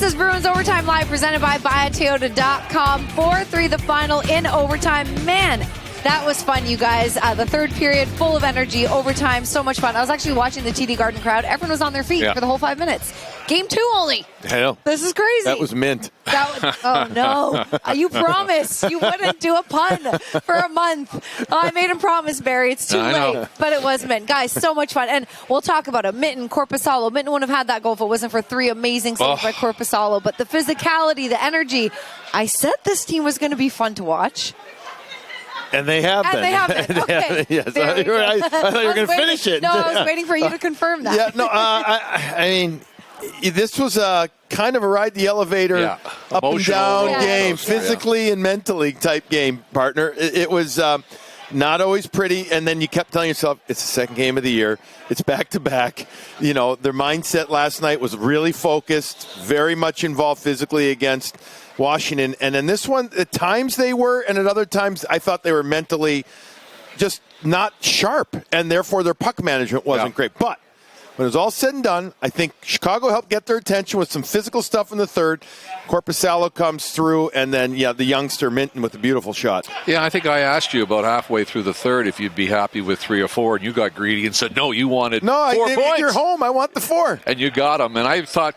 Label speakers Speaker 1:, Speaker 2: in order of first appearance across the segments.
Speaker 1: This is Bruins Overtime Live, presented by BuyAToyota.com. 4-3 the final in overtime. Man, that was fun, you guys. The third period, full of energy, overtime, so much fun. I was actually watching the TD Garden crowd. Everyone was on their feet for the whole 5 minutes. Game 2 only.
Speaker 2: I know.
Speaker 1: This is crazy.
Speaker 2: That was mint.
Speaker 1: Oh, no. You promised you wouldn't do a pun for a month. I made him promise, Barry. It's too late. But it was mint. Guys, so much fun. And we'll talk about it. Mitten, Korpisalo. Mitten wouldn't have had that goal if it wasn't for 3 amazing saves by Korpisalo. But the physicality, the energy. I said this team was going to be fun to watch.
Speaker 2: And they have been.
Speaker 1: And they have been. Okay.
Speaker 2: Yes. I thought you were going to finish it.
Speaker 1: No, I was waiting for you to confirm that.
Speaker 2: Yeah, no, I mean, this was kind of a ride the elevator, up and down game, physically and mentally type game, partner. It was not always pretty, and then you kept telling yourself, it's the second game of the year. It's back-to-back. You know, their mindset last night was really focused, very much involved physically against Washington. And then this one, at times they were, and at other times I thought they were mentally just not sharp, and therefore their puck management wasn't great. But when it was all said and done, I think Chicago helped get their attention with some physical stuff in the third. Korpisalo comes through, and then, the youngster Minton with a beautiful shot.
Speaker 3: Yeah, I think I asked you about halfway through the third if you'd be happy with 3 or 4, and you got greedy and said, no, you wanted 4 points.
Speaker 2: You're home. I want the 4.
Speaker 3: And you got them. And I thought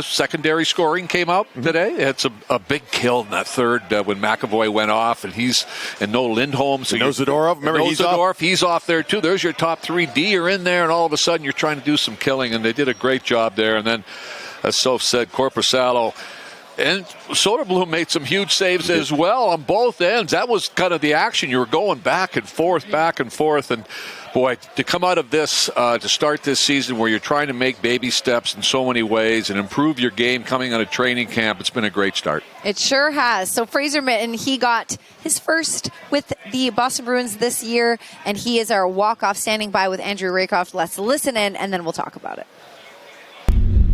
Speaker 3: secondary scoring came out today. It's a big kill in that third when McAvoy went off, and no Lindholm. So
Speaker 2: Zadorov. Remember,
Speaker 3: he's off there, too. There's your top 3 D. You're in there, and all of a sudden you're trying to do some killing, and they did a great job there. And then, as Soph said, Korpisalo and Soderblom made some huge saves as well on both ends. That was kind of the action. You were going back and forth. And, boy, to come out of this, to start this season where you're trying to make baby steps in so many ways and improve your game coming out of training camp, it's been a great start.
Speaker 1: It sure has. So Fraser Mitten, he got his first with the Boston Bruins this year, and he is our walk-off standing by with Andrew Rakoff. Let's listen in, and then we'll talk about it.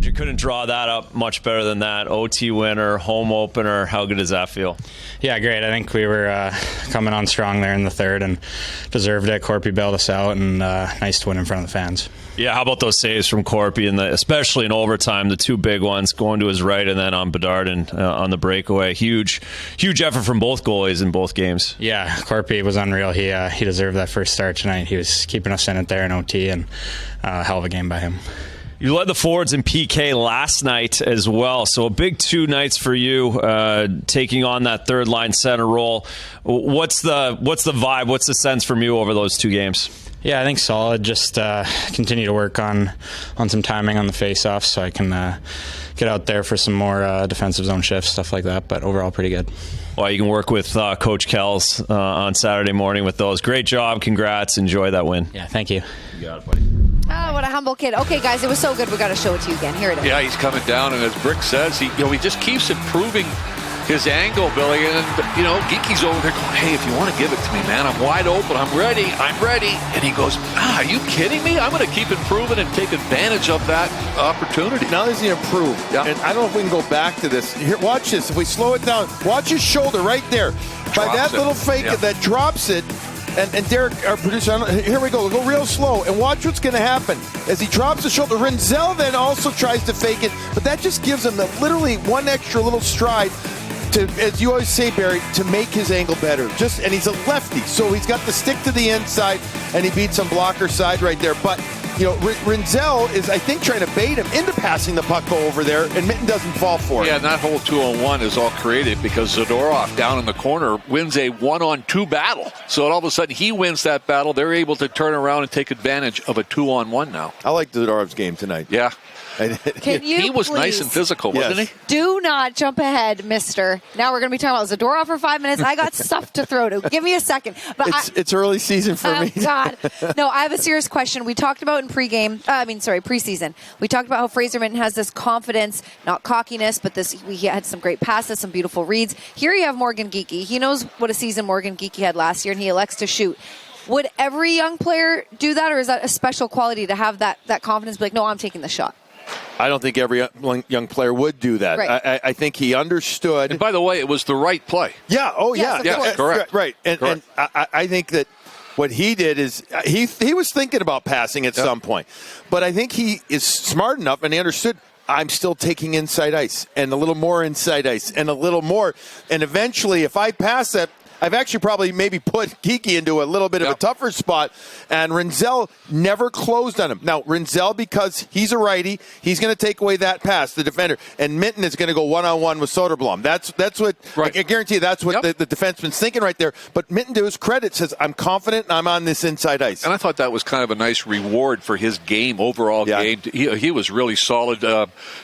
Speaker 4: You couldn't draw that up much better than that. OT winner, home opener. How good does that feel?
Speaker 5: Yeah, great. I think we were coming on strong there in the third and deserved it. Corpy bailed us out, and nice to win in front of the fans.
Speaker 4: Yeah, how about those saves from Corpy, and especially in overtime, the 2 big ones, going to his right and then on Bedard and on the breakaway. Huge effort from both goalies in both games.
Speaker 5: Yeah, Corpy was unreal. He deserved that first start tonight. He was keeping us in it there in OT, and hell of a game by him.
Speaker 4: You led the forwards in PK last night as well, so a big 2 nights for you, taking on that third line center role. What's the vibe? What's the sense from you over those 2 games?
Speaker 5: Yeah, I think solid. Just continue to work on some timing on the face-offs so I can get out there for some more defensive zone shifts, stuff like that. But overall, pretty good.
Speaker 4: Well, you can work with Coach Kells on Saturday morning with those. Great job. Congrats. Enjoy that win.
Speaker 5: Yeah, thank you.
Speaker 4: You got it, buddy.
Speaker 1: Oh, what a humble kid. Okay, guys, it was so good. We got to show it to you again. Here it is.
Speaker 3: Yeah, he's coming down, and as Brick says, he just keeps improving his angle, Billy. And, Geeky's over there going, hey, if you want to give it to me, man, I'm wide open. I'm ready. And he goes, are you kidding me? I'm going to keep improving and take advantage of that opportunity.
Speaker 2: Now he's going to improve. Yeah. And I don't know if we can go back to this. Here, watch this. If we slow it down, watch his shoulder right there. By that little fake that drops it. And Derek, our producer, here we go. We'll go real slow and watch what's going to happen. As he drops the shoulder, Rinzel then also tries to fake it, but that just gives him literally one extra little stride to, as you always say, Barry, to make his angle better. And he's a lefty, so he's got the stick to the inside, and he beats some blocker side right there. But, Rinzel is, I think, trying to bait him into passing the puck over there, and Mitten doesn't fall for it.
Speaker 3: Yeah, and that whole 2-on-1 is all created because Zadorov down in the corner wins a 1-on-2 battle. So all of a sudden he wins that battle. They're able to turn around and take advantage of a 2-on-1 now.
Speaker 2: I like Zadorov's game tonight.
Speaker 3: Yeah.
Speaker 1: He
Speaker 3: was nice and physical, wasn't he?
Speaker 1: Do not jump ahead, mister. Now we're going to be talking about Zadorov for 5 minutes. I got stuff to throw to. Give me a second. But
Speaker 2: it's early season for me.
Speaker 1: God. No, I have a serious question. We talked about in preseason. We talked about how Fraser Minton has this confidence, not cockiness, but he had some great passes, some beautiful reads. Here you have Morgan Geekie. He knows what a season Morgan Geekie had last year, and he elects to shoot. Would every young player do that, or is that a special quality to have that confidence? Be like, no, I'm taking the shot.
Speaker 2: I don't think every young player would do that.
Speaker 1: Right.
Speaker 2: I think he understood.
Speaker 3: And by the way, it was the right play.
Speaker 2: Yeah. Oh,
Speaker 1: yes,
Speaker 2: yeah.
Speaker 1: Yes,
Speaker 3: correct.
Speaker 2: Right. And I think that what he did is he was thinking about passing at some point. But I think he is smart enough, and he understood, I'm still taking inside ice and a little more inside ice and a little more. And eventually, if I pass that, I've actually probably maybe put Geekie into a little bit of a tougher spot, and Rinzel never closed on him. Now, Rinzel, because he's a righty, he's going to take away that pass, the defender, and Minton is going to go one-on-one with Soderblom. That's what, I guarantee you, that's what the defenseman's thinking right there. But Minton, to his credit, says, I'm confident and I'm on this inside ice.
Speaker 3: And I thought that was kind of a nice reward for his game, overall game. He was really solid.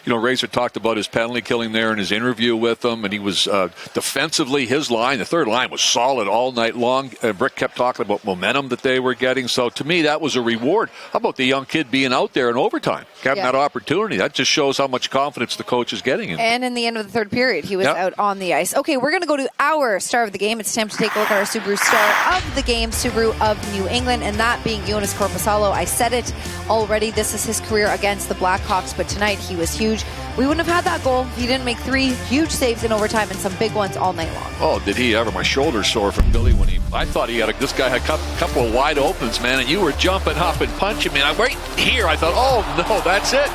Speaker 3: Razor talked about his penalty killing there in his interview with him, and he was defensively, his line, the third line was solid all night long. Brick kept talking about momentum that they were getting. So to me, that was a reward. How about the young kid being out there in overtime, having that opportunity? That just shows how much confidence the coach is getting in.
Speaker 1: And in the end of the third period, he was out on the ice. Okay, we're going to go to our star of the game. It's time to take a look at our Subaru star of the game, Subaru of New England, and that being Joonas Korpisalo. I said it already. This is his career against the Blackhawks, but tonight he was huge. We wouldn't have had that goal. He didn't make 3 huge saves in overtime and some big ones all night long.
Speaker 3: Oh, did he ever? My shoulder's sore from Billy when I thought this guy had a couple of wide opens, man, and you were jumping up and punching me. And I'm right here. I thought, oh, no, that's it.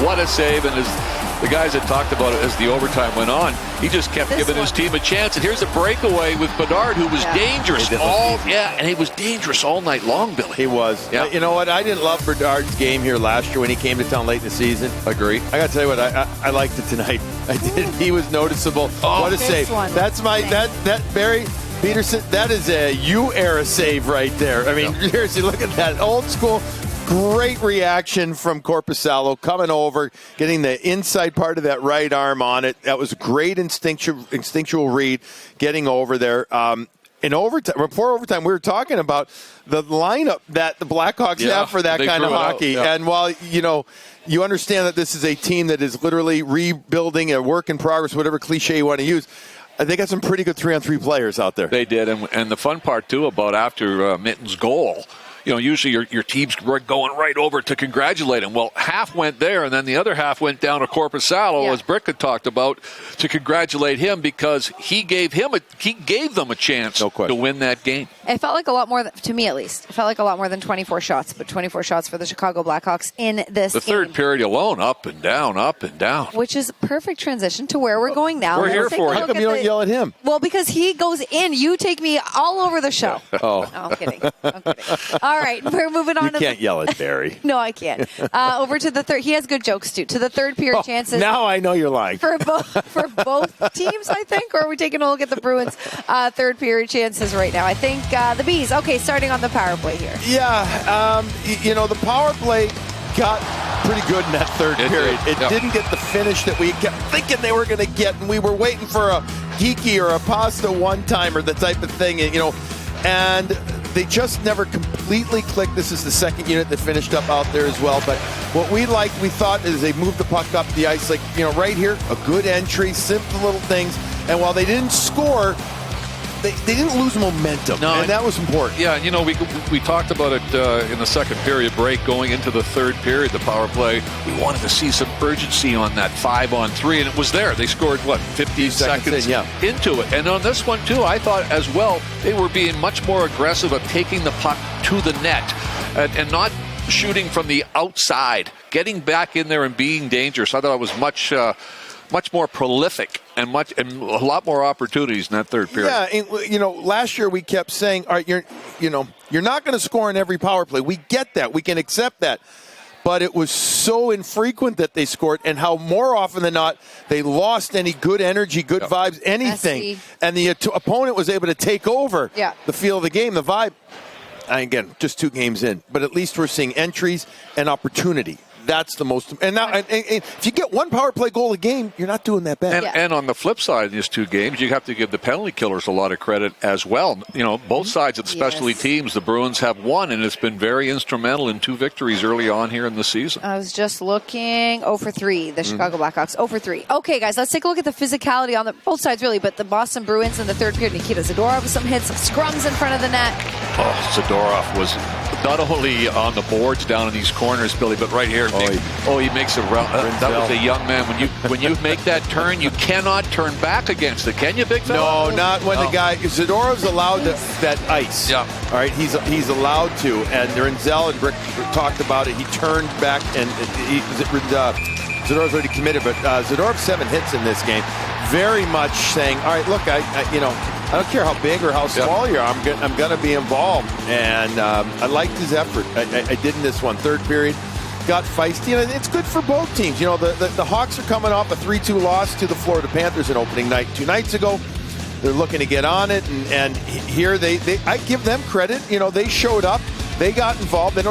Speaker 3: What a save. And the guys that talked about it as the overtime went on, he just kept giving his team a chance. And here's a breakaway with Bedard, who was dangerous. And he was dangerous all night long, Billy.
Speaker 2: He was.
Speaker 3: Yeah.
Speaker 2: You know what? I didn't love Bedard's game here last year when he came to town late in the season.
Speaker 3: Agree.
Speaker 2: I got to tell you what, I liked it tonight. I did. He was noticeable. What a save. That's that Barry Peterson, that is a U-era save right there. I mean, seriously, look at that. Old school. Great reaction from Korpisalo coming over, getting the inside part of that right arm on it. That was a great instinctual read, getting over there. In overtime, before overtime, we were talking about the lineup that the Blackhawks have for that kind of hockey. And while, you understand that this is a team that is literally rebuilding, a work in progress, whatever cliche you want to use, they got some pretty good 3-on-3 players out there.
Speaker 3: They did. And the fun part, too, about after Minton's goal, usually your team's going right over to congratulate him. Well, half went there, and then the other half went down to Korpisalo, as Brick had talked about, to congratulate him because he gave them a chance to win that game.
Speaker 1: It felt like a lot more, to me at least, it felt like a lot more than 24 shots, but 24 shots for the Chicago Blackhawks in this game.
Speaker 3: The third period alone, up and down, up and down.
Speaker 1: Which is a perfect transition to where we're going now.
Speaker 3: We're here for you.
Speaker 2: How come you don't yell at him?
Speaker 1: Well, because he goes in. You take me all over the show.
Speaker 2: Oh.
Speaker 1: No, I'm kidding. All right, we're moving on.
Speaker 2: You can't yell at Barry.
Speaker 1: No, I can't. Over to the third. He has good jokes, too. To the third period chances.
Speaker 2: Now I know you're lying.
Speaker 1: For both teams, I think. Or are we taking a look at the Bruins' third period chances right now? I think the Bees. Okay, starting on the power play here.
Speaker 2: Yeah, the power play got pretty good in that third period. It didn't get the finish that we kept thinking they were going to get, and we were waiting for a Geekie or a Pasta one-timer, the type of thing, and they just never completely clicked. This is the second unit that finished up out there as well, but what we thought is they moved the puck up the ice, right here, a good entry, simple little things, and while they didn't score, they didn't lose momentum, and that was important.
Speaker 3: Yeah, we talked about it in the second period break going into the third period, the power play. We wanted to see some urgency on that 5-on-3, and it was there. They scored, 50 seconds into it. And on this one, too, I thought as well, they were being much more aggressive at taking the puck to the net and not shooting from the outside, getting back in there and being dangerous. I thought it was much more prolific and a lot more opportunities in that third period.
Speaker 2: Yeah, last year we kept saying, all right, you're not going to score in every power play. We get that. We can accept that. But it was so infrequent that they scored, and how more often than not they lost any good energy, good vibes, anything. Messy. And the opponent was able to take over the feel of the game, the vibe. And again, just 2 games in, but at least we're seeing entries and opportunity. That's the most. And now, and if you get one power play goal a game, you're not doing that bad.
Speaker 3: And on the flip side of these 2 games, you have to give the penalty killers a lot of credit as well. Both sides of the specialty teams, the Bruins have won, and it's been very instrumental in 2 victories early on here in the season.
Speaker 1: I was just looking 0-for-3, the Chicago Blackhawks 0-for-3. Okay, guys, let's take a look at the physicality on both sides, really, but the Boston Bruins in the third period. Nikita Zadorov with some hits, some scrums in front of the net.
Speaker 3: Oh, Zadorov was not only on the boards down in these corners, Billy, but right here. He makes a run. That was a young man. When you make that turn, you cannot turn back against it, can you, big fella?
Speaker 2: No, not when the guy. Zadorov's allowed that ice.
Speaker 3: Yeah.
Speaker 2: All right, he's allowed to. And Rinzel and Brick talked about it. He turned back, and Zadorov's already committed, but Zadorov 7 hits in this game. Very much saying, all right, look, I don't care how big or how small you are, I'm going to be involved. And I liked his effort. I did in this one. Third period, got feisty. And it's good for both teams. The Hawks are coming off a 3-2 loss to the Florida Panthers in opening night 2 nights ago. They're looking to get on it, and here I give them credit. They showed up, they got involved. They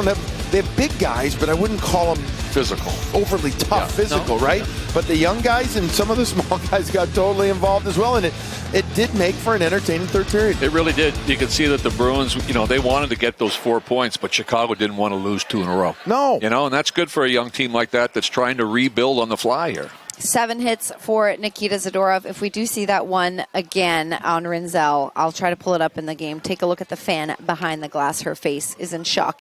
Speaker 2: have big guys, but I wouldn't call them
Speaker 3: physical,
Speaker 2: overly tough, right? But the young guys and some of the small guys got totally involved as well, and it did make for an entertaining third period.
Speaker 3: It really did. You could see that the Bruins, they wanted to get those 4 points, but Chicago didn't want to lose 2 in a row.
Speaker 2: No,
Speaker 3: and that's good for a young team like that that's trying to rebuild on the fly here.
Speaker 1: 7 hits for Nikita Zadorov. If we do see that one again on Rinzel, I'll try to pull it up in the game. Take a look at the fan behind the glass. Her face is in shock.